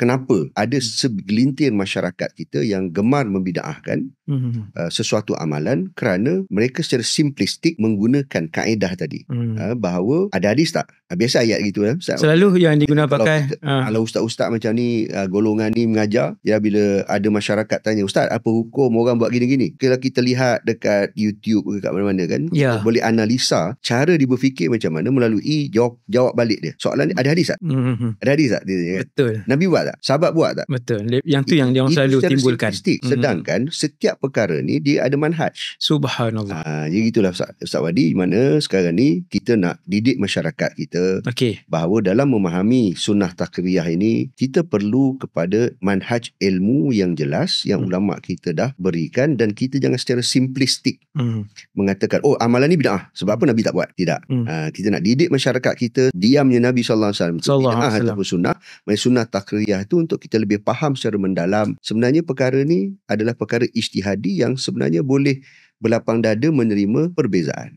kenapa ada segelintir masyarakat kita yang gemar membida'ahkan sesuatu amalan kerana mereka secara simplistik menggunakan kaedah tadi. Bahawa ada hadis tak? Biasa ayat gitu lah. Selalu yang digunakan pakai. Kalau ustaz-ustaz macam ni, golongan ni mengajar, ya, bila ada masyarakat tanya, "Ustaz, apa hukum orang buat gini-gini?" Kalau kita lihat dekat YouTube ke kat mana-mana kan, kita boleh analisa cara dia berfikir macam mana melalui jawab balik dia. Soalan dia, ada hadis tak? Ada hadis tak? Dia, betul. Nabi buat tak? Sahabat buat tak? Betul. Yang tu yang dia orang selalu timbulkan. Sedangkan setiap perkara ni dia ada manhaj. Subhanallah. Jadi gitulah Ustaz Wadi, mana sekarang ni kita nak didik masyarakat kita bahawa dalam memahami sunnah takriyah ini, kita perlu kepada manhaj ilmu yang jelas yang ulama kita dah berikan, dan kita jangan secara simplistik mengatakan, oh, amalan ni bid'ah, sebab apa Nabi tak buat? Tidak. Kita nak didik masyarakat kita, diamnya Nabi SAW bid'ah ataupun sunnah. Sunnah takriyah itu untuk kita lebih faham secara mendalam. Sebenarnya perkara ni adalah perkara ijtihadi yang sebenarnya boleh berlapang dada menerima perbezaan.